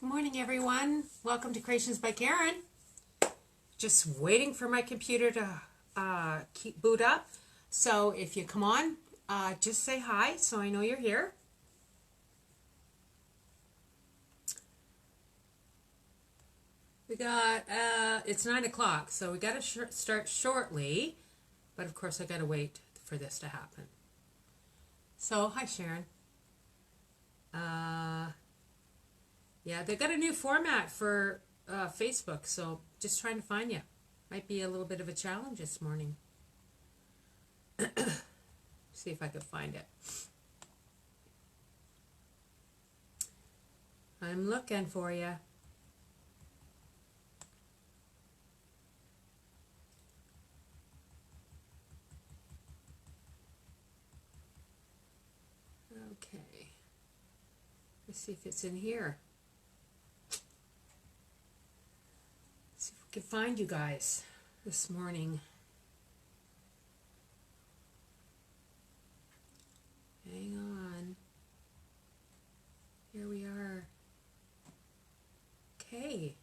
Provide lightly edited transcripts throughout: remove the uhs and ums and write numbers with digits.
Good morning, everyone. Welcome to Creations by Karen. Just waiting for my computer to keep boot up. So if you come on, just say hi so I know you're here. We got, it's 9 o'clock, so we got to start shortly. But of course, I got to wait for this to happen. So, hi, Sharon. Yeah, they got a new format for Facebook, so just trying to find you. Might be a little bit of a challenge this morning. See if I can find it. I'm looking for you. Okay. Let's see if it's in here. See if we can find you guys this morning. Hang on. Here we are. Okay.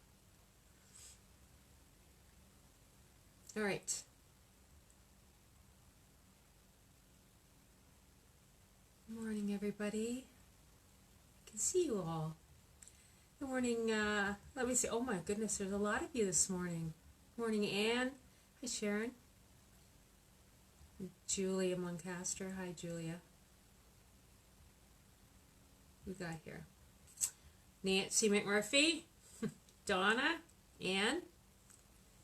All right. Good morning, everybody. I can see you all. Good morning. Let me see. Oh my goodness, there's a lot of you this morning. Good morning, Anne. Hi, Sharon. Julia Muncaster. Hi, Julia. We got here. Nancy McMurphy. Donna. Anne.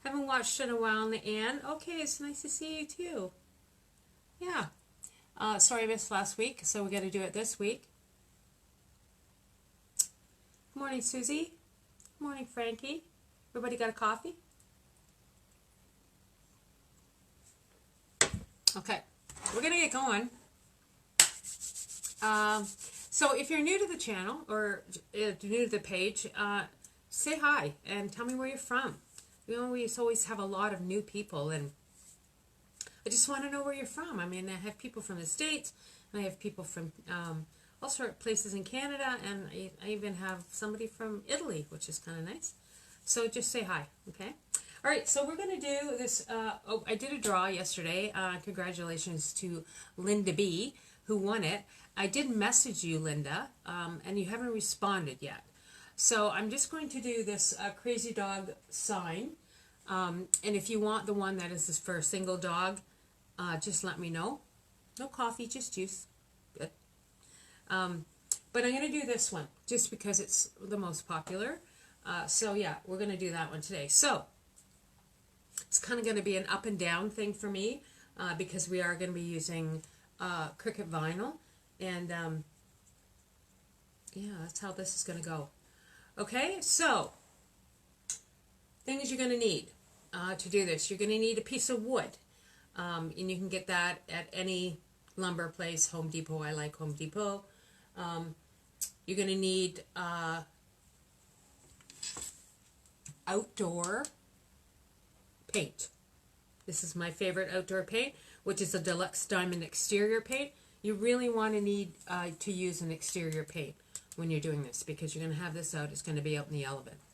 Haven't watched in a while, Anne. Okay, it's nice to see you too. Yeah. Sorry I missed last week, so we got to do it this week. Good morning, Susie. Good morning, Frankie. Everybody got a coffee? Okay, we're going to get going. So if you're new to the channel or new to the page, say hi and tell me where you're from. We always have a lot of new people, and I just want to know where you're from. I mean, I have people from the States, and I have people from all sorts of places in Canada, and I even have somebody from Italy, which is kind of nice. So just say hi, okay? All right, so we're going to do this. I did a draw yesterday. Congratulations to Linda B., who won it. I did message you, Linda, and you haven't responded yet. So I'm just going to do this crazy dog sign. And if you want the one that is for a single dog, just let me know. No coffee, just juice. Good. But I'm going to do this one just because it's the most popular. So yeah, we're going to do that one today. So it's kind of going to be an up and down thing for me because we are going to be using Cricut vinyl. And yeah, that's how this is going to go. Okay, so things you're going to need to do this. You're going to need a piece of wood. And you can get that at any lumber place. Home Depot, I like Home Depot. You're going to need outdoor paint. This is my favorite outdoor paint, which is a deluxe diamond exterior paint. You really want to need to use an exterior paint when you're doing this because you're going to have this out. It's going to be out in the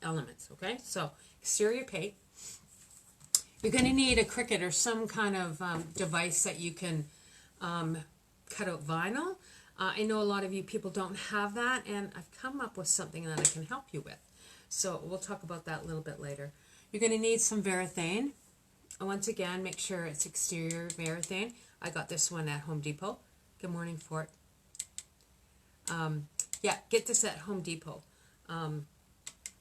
elements, okay? So exterior paint. You're going to need a Cricut or some kind of device that you can cut out vinyl. I know a lot of you people don't have that, and I've come up with something that I can help you with. So we'll talk about that a little bit later. You're going to need some varathane. Once again, make sure it's exterior varathane. I got this one at Home Depot. Good morning, Fort. Yeah, get this at Home Depot.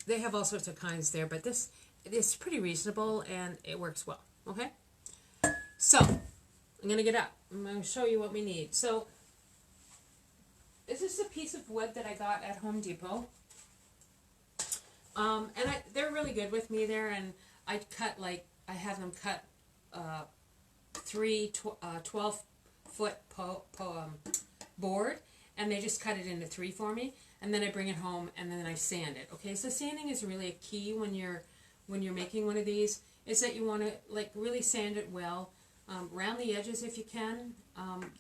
They have all sorts of kinds there, but this is pretty reasonable and it works well. Okay? So, I'm going to get up. I'm going to show you what we need. So, this is a piece of wood that I got at Home Depot. And they're really good with me there, and I have them cut 12-foot board, and they just cut it into 3 for me, and then I bring it home and then I sand it. Okay, so sanding is really a key when you're making one of these, is that you want to really sand it well, round the edges if you can,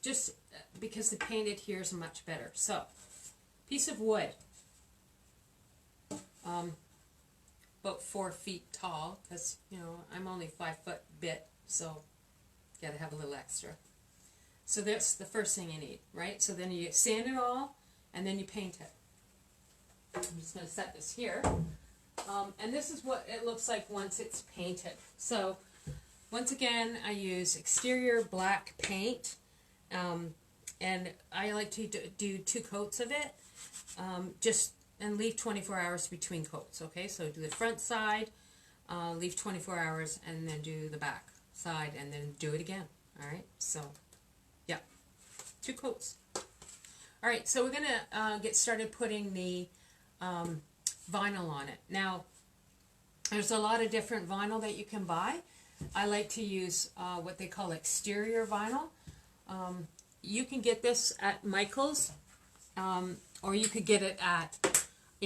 just because the paint adheres much better. So, piece of wood. about 4 feet tall, because, you know, I'm only 5 foot bit, so gotta have a little extra. So that's the first thing you need, right? So then you sand it all, and then you paint it. I'm just gonna set this here. And this is what it looks like once it's painted. So, once again, I use exterior black paint, and I like to do 2 coats of it, and leave 24 hours between coats, okay? So do the front side, leave 24 hours, and then do the back side, and then do it again, all right? So, yeah, 2 coats. All right, so we're gonna get started putting the vinyl on it. Now, there's a lot of different vinyl that you can buy. I like to use what they call exterior vinyl. You can get this at Michael's, or you could get it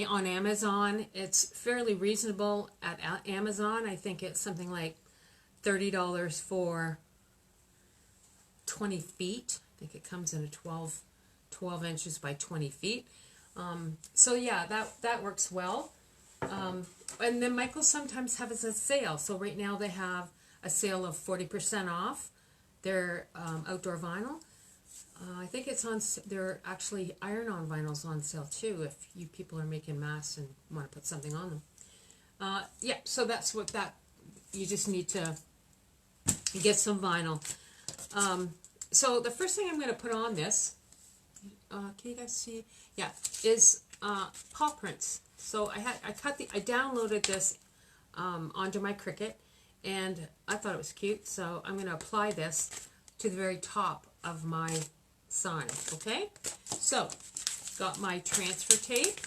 on Amazon. It's fairly reasonable at Amazon. I think it's something like $30 for 20 feet. I think it comes in a 12 inches by 20 feet. So yeah, that works well. And then Michael sometimes has a sale. So right now they have a sale of 40% off their outdoor vinyl. I think it's on. They're actually iron-on vinyls on sale too. If you people are making masks and want to put something on them. Yeah. So that's what that. You just need to get some vinyl. So the first thing I'm going to put on this. Can you guys see? Yeah, is paw prints. So I downloaded this onto my Cricut, and I thought it was cute. So I'm going to apply this to the very top of my sign. Okay. So got my transfer tape.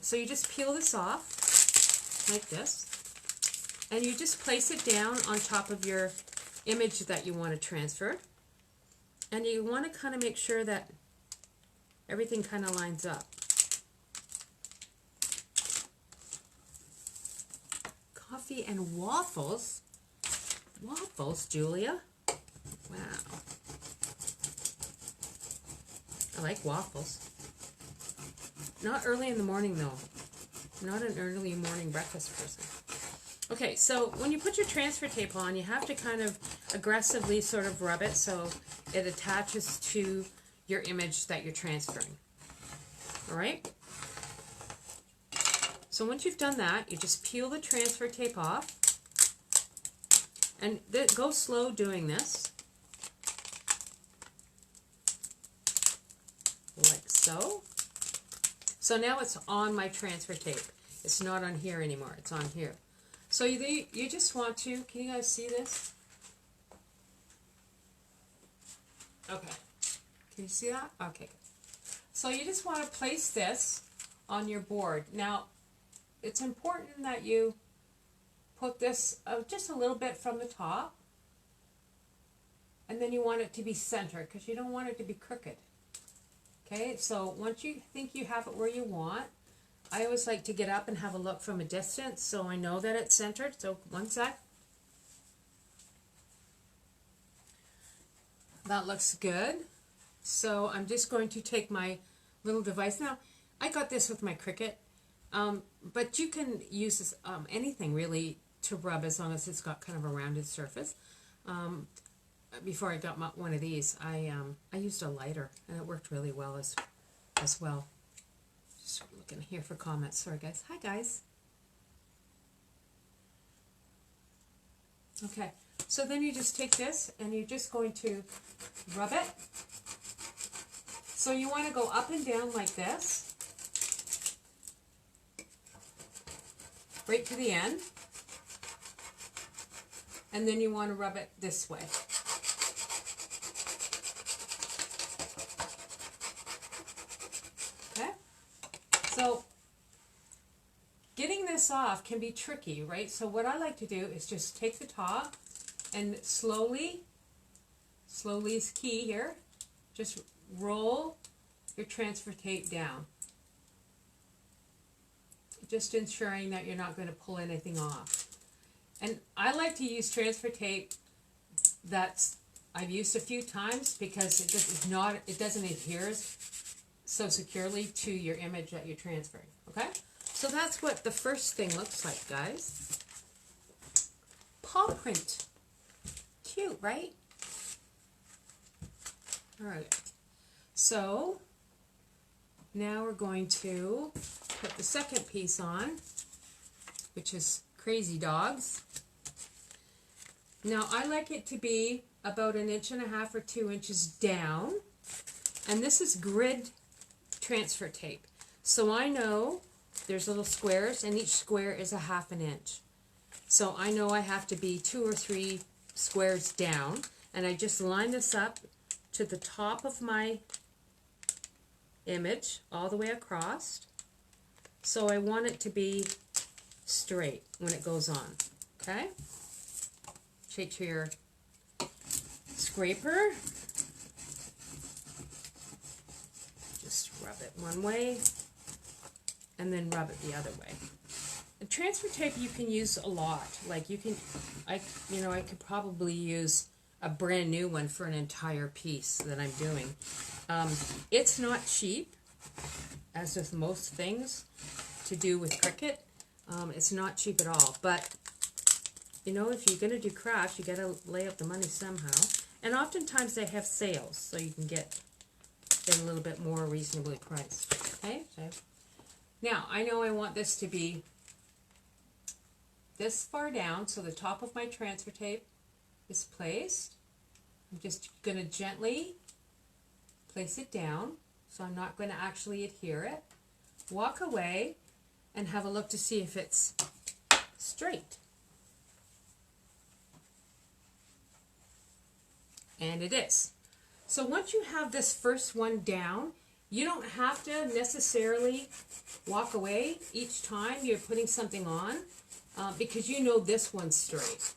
So you just peel this off like this, and you just place it down on top of your image that you want to transfer. And you want to kind of make sure that everything kind of lines up. Coffee and waffles? Waffles, Julia? Wow. I like waffles. Not early in the morning, though. Not an early morning breakfast person. Okay, so when you put your transfer tape on, you have to kind of aggressively sort of rub it so it attaches to your image that you're transferring. All right? So once you've done that, you just peel the transfer tape off. And go slow doing this. Like so. So now it's on my transfer tape. It's not on here anymore. It's on here. So you just want to, can you guys see this? Okay. Can you see that? Okay. So you just want to place this on your board. Now, it's important that you put this just a little bit from the top. And then you want it to be centered because you don't want it to be crooked. Okay, so once you think you have it where you want, I always like to get up and have a look from a distance so I know that it's centered. So one sec. That looks good. So I'm just going to take my little device. Now, I got this with my Cricut, but you can use this, anything really to rub as long as it's got kind of a rounded surface. Before I got one of these, I used a lighter, and it worked really well as well. Just looking here for comments. Sorry, guys. Hi, guys. Okay, so then you just take this, and you're just going to rub it. So you want to go up and down like this, right to the end, and then you want to rub it this way. Okay? So getting this off can be tricky, right? So what I like to do is just take the top and slowly is key here, just roll your transfer tape down, just ensuring that you're not going to pull anything off. And I like to use transfer tape that's I've used a few times because it doesn't adhere so securely to your image that you're transferring. Okay, So that's what the first thing looks like, guys. Paw print. Cute, right? All right. So now we're going to put the second piece on, which is Crazy Dogs. Now I like it to be about 1.5 inches or 2 inches down. And this is grid transfer tape. So I know there's little squares, and each square is 1/2 inch. So I know I have to be 2 or 3 squares down, and I just line this up to the top of my image all the way across. So I want it to be straight when it goes on. Okay? Take your scraper. Just rub it one way and then rub it the other way. The transfer tape you can use a lot. Like you can, I could probably use a brand new one for an entire piece that I'm doing. It's not cheap, as with most things to do with Cricut. It's not cheap at all. But you know, if you're going to do crafts, you got to lay out the money somehow. And oftentimes they have sales, so you can get it a little bit more reasonably priced. Okay, so now I know I want this to be this far down, so the top of my transfer tape is placed. I'm just going to gently place it down, so I'm not going to actually adhere it. Walk away and have a look to see if it's straight. And it is. So once you have this first one down, you don't have to necessarily walk away each time you're putting something on, because you know this one's straight.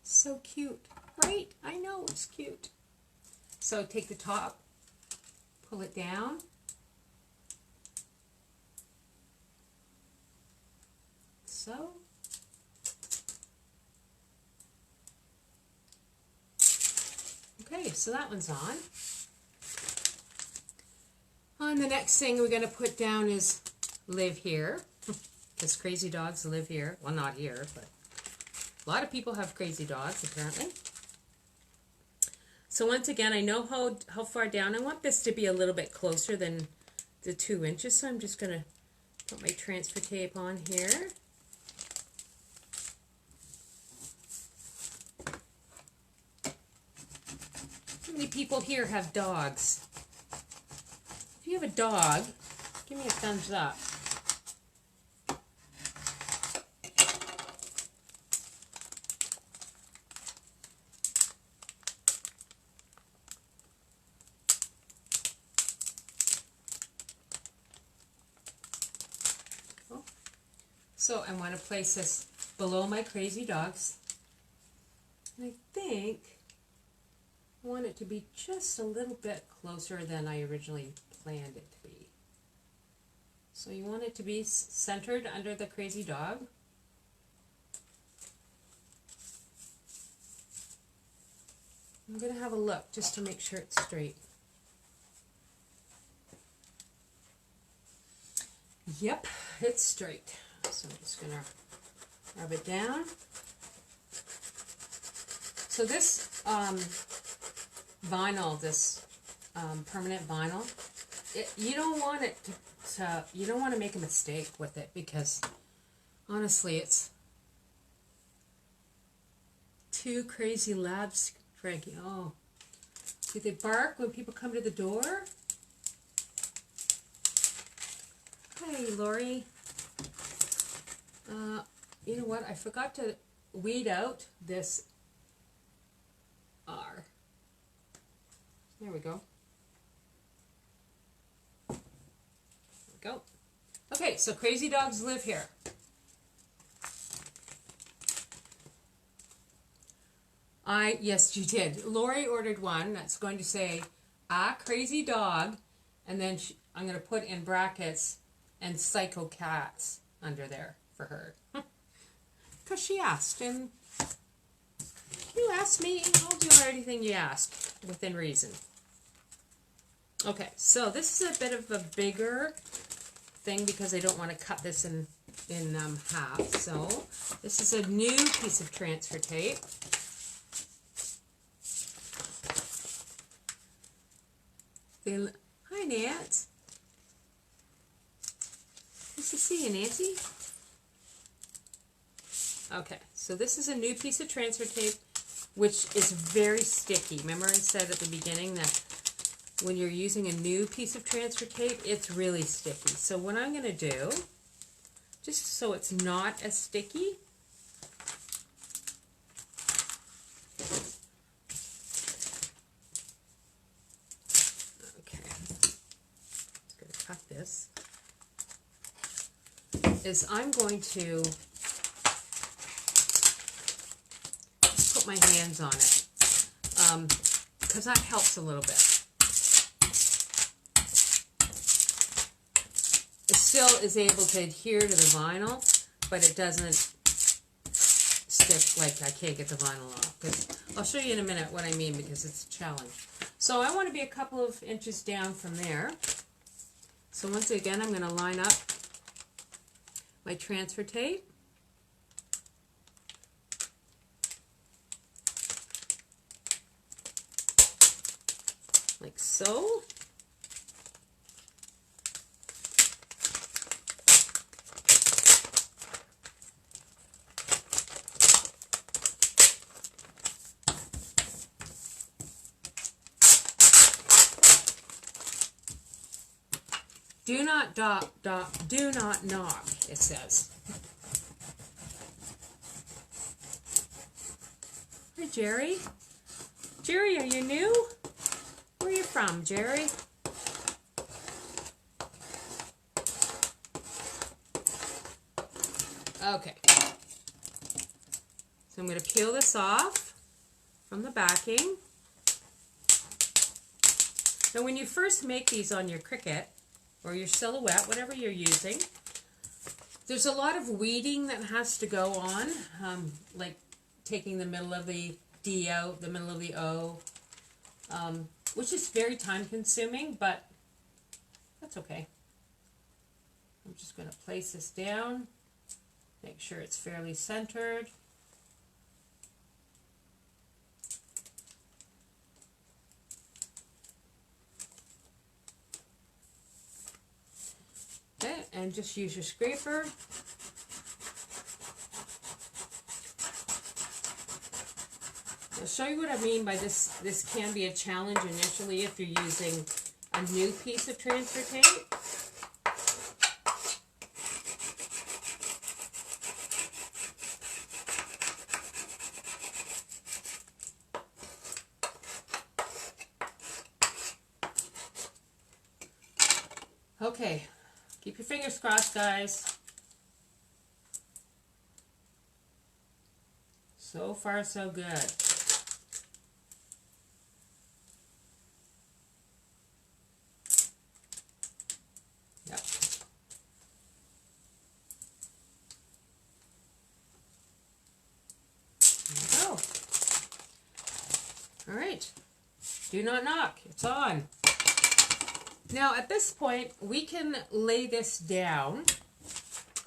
So cute, right? I know it's cute. So take the top, pull it down. So. Okay, so that one's on. And the next thing we're going to put down is live here. Because crazy dogs live here. Well, not here, but a lot of people have crazy dogs, apparently. So once again, I know how far down. I want this to be a little bit closer than the 2 inches, so I'm just going to put my transfer tape on here. How many people here have dogs? If you have a dog, give me a thumbs up. So I want to place this below my crazy dogs. And I think I want it to be just a little bit closer than I originally planned it to be. So you want it to be centered under the crazy dog. I'm going to have a look just to make sure it's straight. Yep, it's straight. So I'm just going to rub it down. So this vinyl, this permanent vinyl, you don't want it to, you don't want to make a mistake with it, because honestly it's two crazy labs, Frankie. Oh, do they bark when people come to the door? Hey, Lori. You know what? I forgot to weed out this R. There we go. There we go. Okay, so crazy dogs live here. Yes, you did. Lori ordered one that's going to say, crazy dog, and then I'm going to put in brackets and psycho cats under there for her. Because she asked, and you asked me, I'll do anything you ask within reason. Okay, so this is a bit of a bigger thing because I don't want to cut this in half. So this is a new piece of transfer tape. Hi, Nat. Nice to see you, Nancy. Okay, so this is a new piece of transfer tape, which is very sticky. Remember I said at the beginning that when you're using a new piece of transfer tape, it's really sticky. So what I'm going to do, just so it's not as sticky, okay, just going to cut this, is I'm going to put my hands on it, because that helps a little bit. It still is able to adhere to the vinyl, but it doesn't stick, like I can't get the vinyl off. Because I'll show you in a minute what I mean, because it's a challenge. So I want to be a couple of inches down from there. So once again, I'm going to line up my transfer tape. Like so. Do not do not knock, it says. Hi, Jerry. Jerry, are you new? Where are you from, Jerry? Okay. So I'm going to peel this off from the backing. Now when you first make these on your Cricut, or your Silhouette, whatever you're using, there's a lot of weeding that has to go on, like taking the middle of the D out, the middle of the O, which is very time consuming, but that's okay. I'm just going to place this down, make sure it's fairly centered. Okay, and just use your scraper. I'll show you what I mean by this. This can be a challenge initially if you're using a new piece of transfer tape. Okay. Keep your fingers crossed, guys. So far, so good. Yep. There we go. All right. Do not knock. It's on. Now, at this point, we can lay this down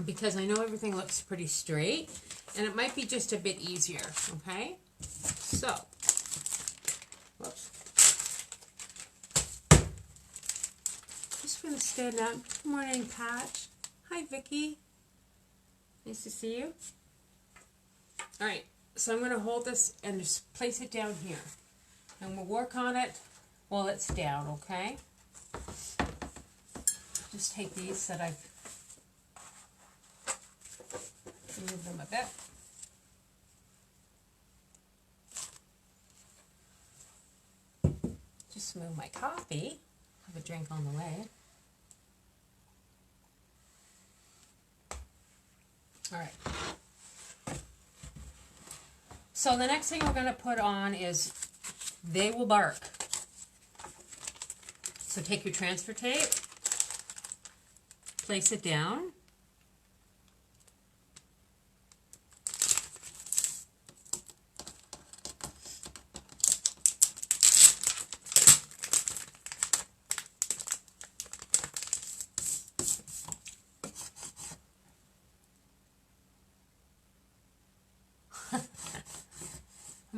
because I know everything looks pretty straight, and it might be just a bit easier, okay? So, whoops. Just going to stand up. Good morning, Patch. Hi, Vicky. Nice to see you. All right, so I'm going to hold this and just place it down here. And we'll work on it while it's down, okay? Just take these that I've moved them a bit. Just move my coffee. Have a drink on the way. All right. So the next thing we're going to put on is They Will Bark. So take your transfer tape, place it down,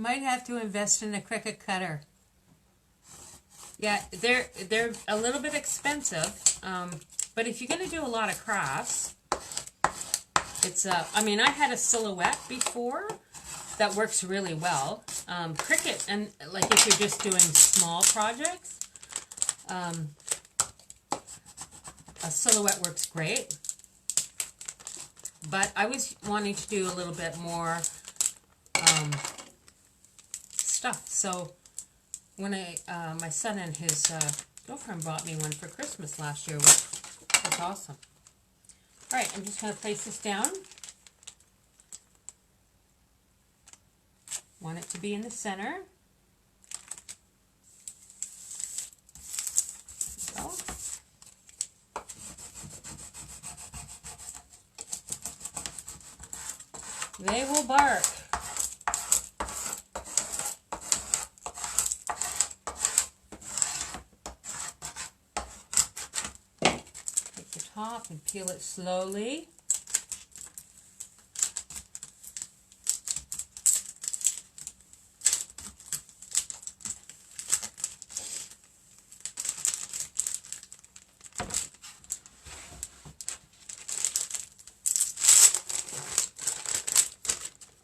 Might have to invest in a Cricut cutter. Yeah, they're a little bit expensive, but if you're going to do a lot of crafts, it's I mean, I had a silhouette before that works really well. Cricut, and like if you're just doing small projects, a silhouette works great. But I was wanting to do a little bit more stuff. So when my son and his girlfriend bought me one for Christmas last year, which was awesome. All right, I'm just going to place this down. Want it to be in the center. There we go. They will bark. Take the top and peel it slowly.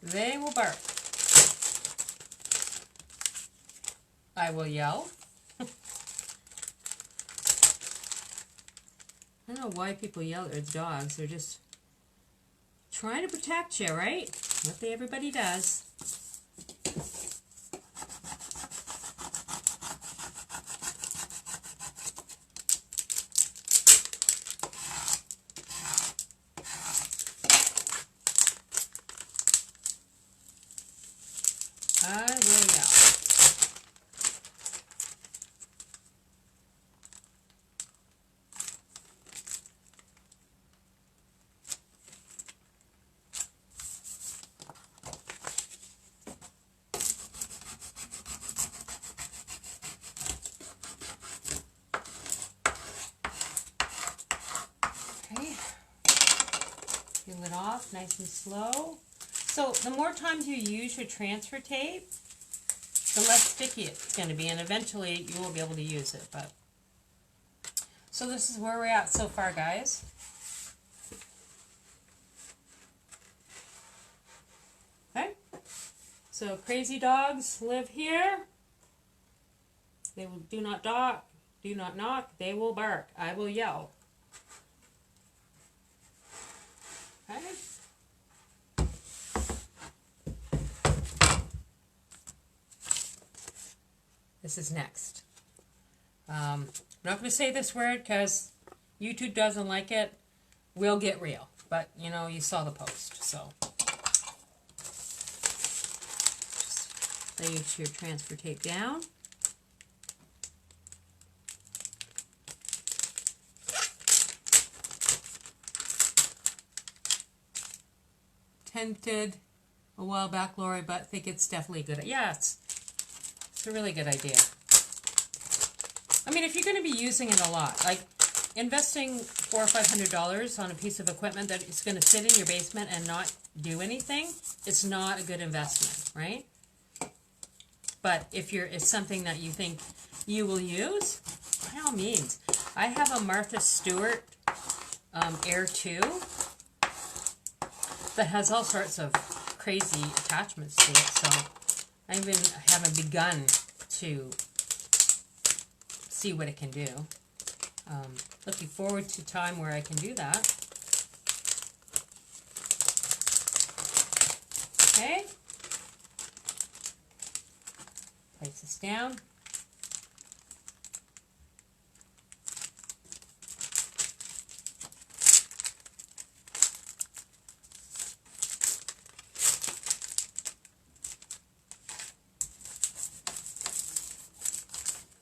They will bark. I will yell. I don't know why people yell at their dogs. They're just trying to protect you, right? What everybody does. I will yell. Okay. Peel it off nice and slow. So the more times you use your transfer tape, the less sticky it's going to be, and eventually you will be able to use it. But so this is where we're at so far, guys. Okay. So crazy dogs live here. They will do not knock. They will bark. I will yell. Okay. This is next. I'm not going to say this word because YouTube doesn't like it. We'll get real. But, you know, you saw the post. So, just lay your transfer tape down. Tempted a while back, Lori, but I think it's definitely good. Yeah, it's a really good idea. I mean, if you're going to be using it a lot, like investing $400 or $500 on a piece of equipment that is going to sit in your basement and not do anything, it's not a good investment, right? But if it's something that you think you will use, by all means. I have a Martha Stewart Air 2 that has all sorts of crazy attachments to it, so I even haven't begun to see what it can do. Looking forward to time where I can do that. Okay. Place this down.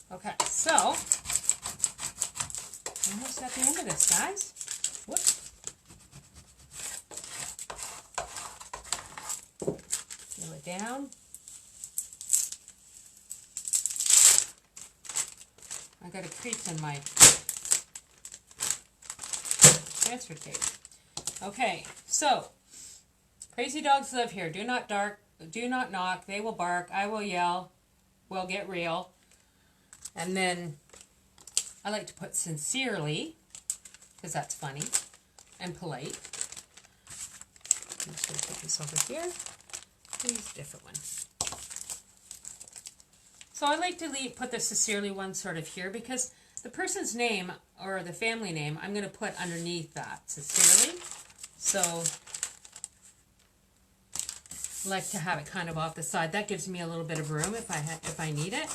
Okay, so almost at the end of this, guys. Whoops. Peel it down. I got a crease in my transfer tape. Okay, so crazy dogs live here. Do not do not knock, they will bark, I will yell, we'll get real. And then I like to put sincerely, because that's funny and polite. I'm just going to put this over here. Use a different one. So I like to put the sincerely one sort of here, because the person's name or the family name I'm going to put underneath that, sincerely. So I like to have it kind of off the side. That gives me a little bit of room if I need it.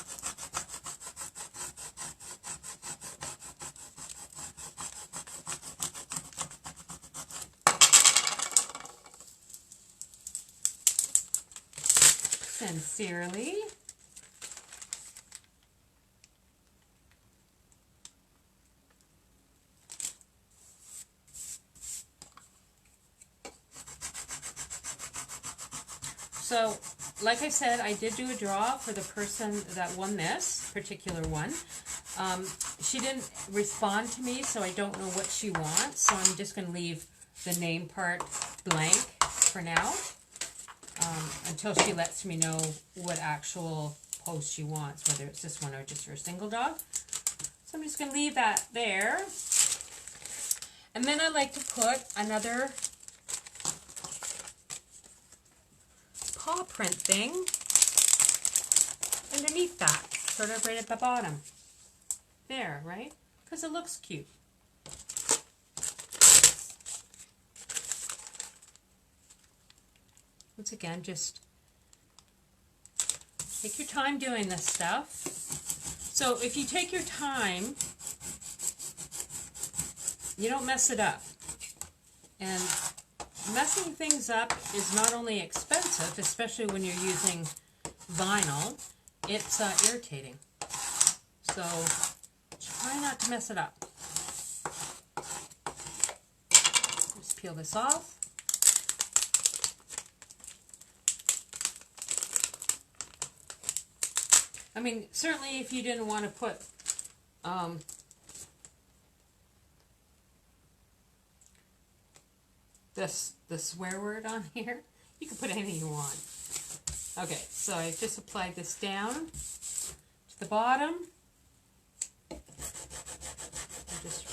Sincerely. So, like I said, I did do a draw for the person that won this particular one. She didn't respond to me, so I don't know what she wants. So I'm just going to leave the name part blank for now, until she lets me know what actual post she wants, whether it's this one or just her single dog. So I'm just going to leave that there. And then I like to put another paw print thing underneath that, sort of right at the bottom. There, right? Because it looks cute. Once again, just take your time doing this stuff. So if you take your time, you don't mess it up. And messing things up is not only expensive, especially when you're using vinyl, it's irritating. So try not to mess it up. Just peel this off. I mean, certainly if you didn't want to put the swear word on here, you can put anything you want. Okay, so I just applied this down to the bottom. I'll just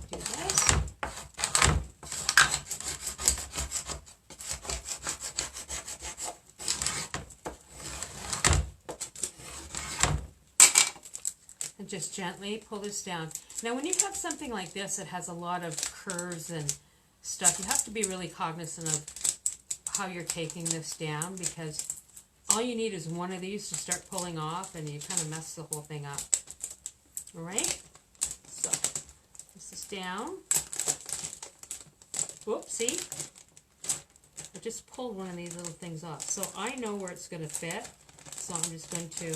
do this. And just gently pull this down. Now when you have something like this that has a lot of curves and stuff, you have to be really cognizant of how you're taking this down, because all you need is one of these to start pulling off and you kind of mess the whole thing up. Alright? So, this is down. Whoops, see? I just pulled one of these little things off. So I know where it's going to fit, so I'm just going to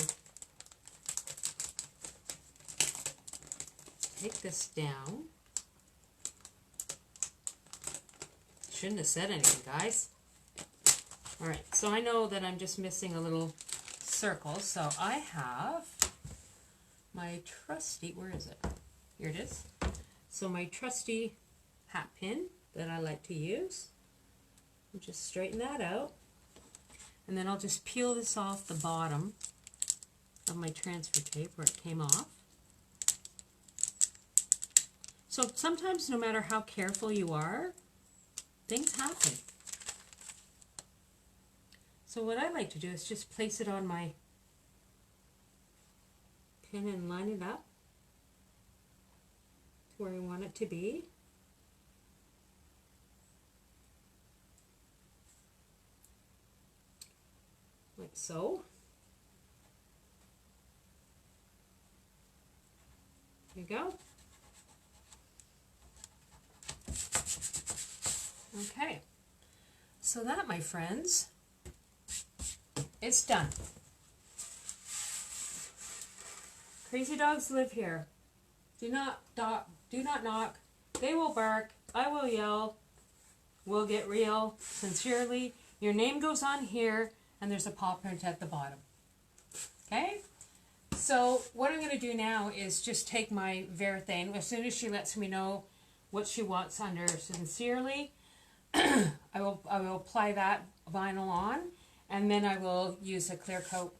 take this down. Shouldn't have said anything, guys. Alright, so I know that I'm just missing a little circle, so I have my trusty, where is it? Here it is. So my trusty hat pin that I like to use. I'll just straighten that out. And then I'll just peel this off the bottom of my transfer tape where it came off. So sometimes, no matter how careful you are, things happen. So what I like to do is just place it on my pin and line it up to where I want it to be. Like so. There you go. Okay, so that, my friends, is done. Crazy dogs live here. Do not knock. They will bark. I will yell. We'll get real. Sincerely. Your name goes on here, and there's a paw print at the bottom. Okay? So what I'm going to do now is just take my Verathane. As soon as she lets me know what she wants under sincerely, I will apply that vinyl on, and then I will use a clear coat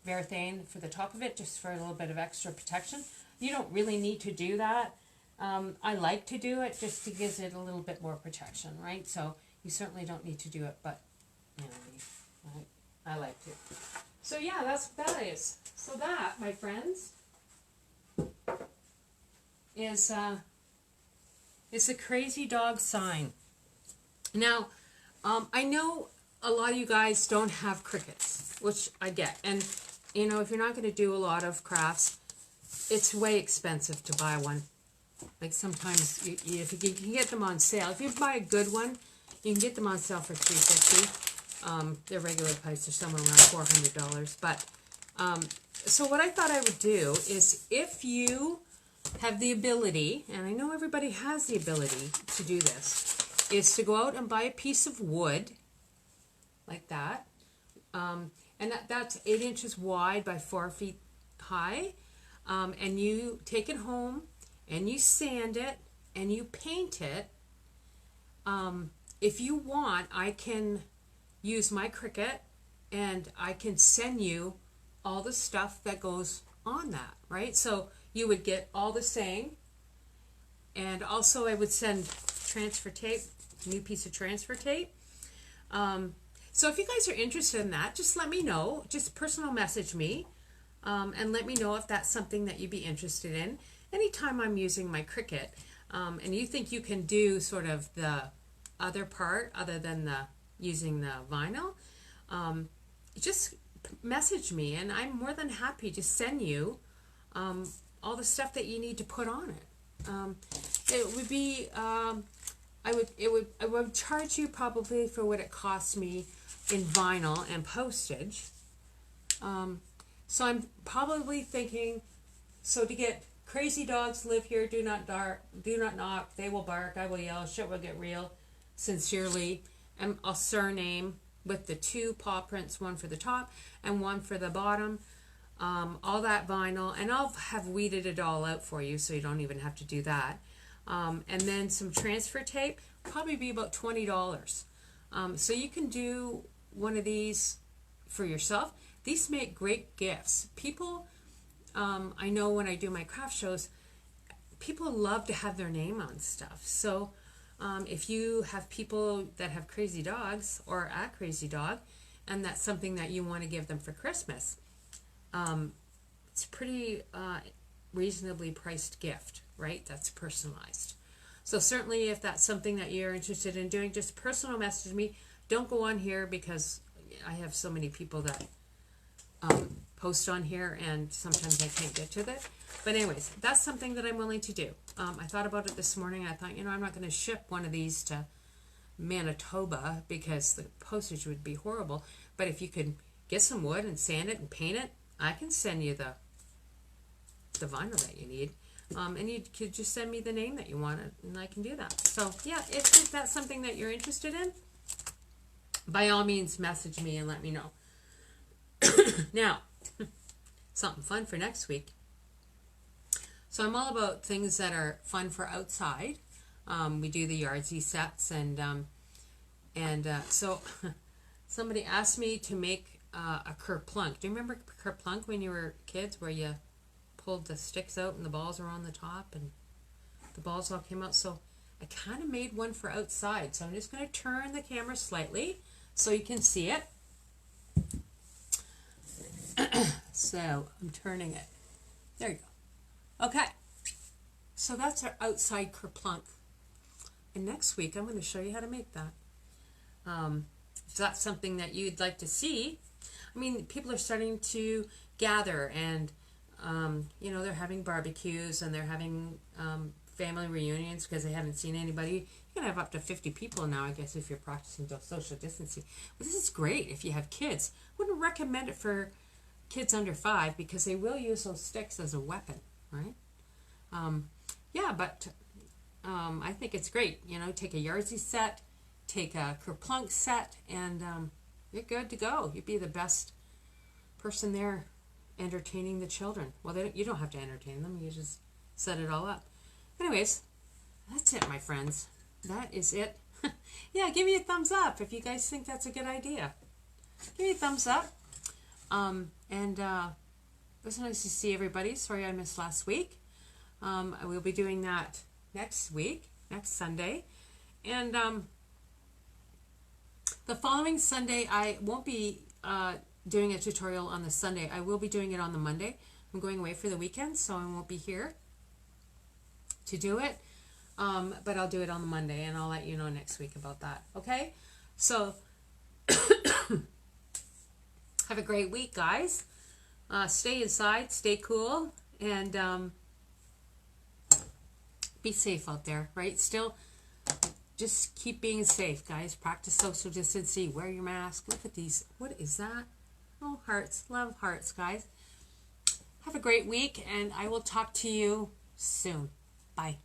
Varathane for the top of it, just for a little bit of extra protection. You don't really need to do that. I like to do it just to give it a little bit more protection, right? So you certainly don't need to do it, but you know, I like to. So yeah, that's what that is. So that, my friends, is a crazy dog sign. Now, I know a lot of you guys don't have crickets, which I get. And, you know, if you're not going to do a lot of crafts, it's way expensive to buy one. Like sometimes, if you can get them on sale, if you buy a good one, you can get them on sale for $350. Their regular price are somewhere around $400. But, so what I thought I would do is, if you have the ability, and I know everybody has the ability to do this, is to go out and buy a piece of wood, like that, and that's 8 inches wide by 4 feet high, and you take it home, and you sand it, and you paint it. If you want, I can use my Cricut, and I can send you all the stuff that goes on that, right? So you would get all the saying, and also I would send transfer tape, new piece of transfer tape. So if you guys are interested in that, just let me know. Just personal message me, and let me know if that's something that you'd be interested in. Anytime I'm using my Cricut, and you think you can do sort of the other part other than using the vinyl, just message me, and I'm more than happy to send you all the stuff that you need to put on it. It would be I would charge you probably for what it costs me in vinyl and postage. So I'm probably thinking, so to get crazy dogs live here, do not knock, they will bark, I will yell, shit will get real, sincerely, and a surname with the 2 paw prints, one for the top and one for the bottom. All that vinyl, and I'll have weeded it all out for you, so you don't even have to do that. And then some transfer tape, probably be about $20. So you can do one of these for yourself. These make great gifts. People, I know when I do my craft shows, people love to have their name on stuff. So if you have people that have crazy dogs, or a crazy dog, and that's something that you want to give them for Christmas, it's pretty reasonably priced gift, right? That's personalized. So certainly if that's something that you're interested in doing, just personal message me. Don't go on here, because I have so many people that post on here, and sometimes I can't get to it. But anyways, that's something that I'm willing to do. I thought about it this morning. I thought, you know, I'm not going to ship one of these to Manitoba because the postage would be horrible. But if you could get some wood and sand it and paint it, I can send you the vinyl that you need. And you could just send me the name that you want, and I can do that. So yeah, if that's something that you're interested in, by all means message me and let me know. Now, something fun for next week. So I'm all about things that are fun for outside. We do the Yardsy sets, and so somebody asked me to make a kerplunk. Do you remember kerplunk when you were kids, where you pulled the sticks out and the balls were on the top and the balls all came out? So I kind of made one for outside. So I'm just going to turn the camera slightly so you can see it. So I'm turning it. There you go. Okay. So that's our outside kerplunk. And next week I'm going to show you how to make that. If that's something that you'd like to see. I mean, people are starting to gather, and you know, they're having barbecues, and they're having family reunions because they haven't seen anybody. You can have up to 50 people now, I guess, if you're practicing social distancing. But this is great if you have kids. Wouldn't recommend it for kids under 5, because they will use those sticks as a weapon, right? Yeah, but I think it's great. You know, take a Yardsy set, take a kerplunk set, and you're good to go. You'd be the best person there entertaining the children. Well, you don't have to entertain them. You just set it all up. Anyways, that's it, my friends. That is it Yeah, give me a thumbs up if you guys think that's a good idea. Give me a thumbs up. And it was nice to see everybody. Sorry I missed last week. I will be doing that next week, next Sunday. And the following Sunday, I won't be doing a tutorial on the Sunday. I will be doing it on the Monday. I'm going away for the weekend, so I won't be here to do it. But I'll do it on the Monday, and I'll let you know next week about that. Okay? So, have a great week, guys. Stay inside, stay cool, and be safe out there, right? Still, just keep being safe, guys. Practice social distancing. Wear your mask. Look at these. What is that? Oh, hearts. Love hearts, guys. Have a great week, and I will talk to you soon. Bye.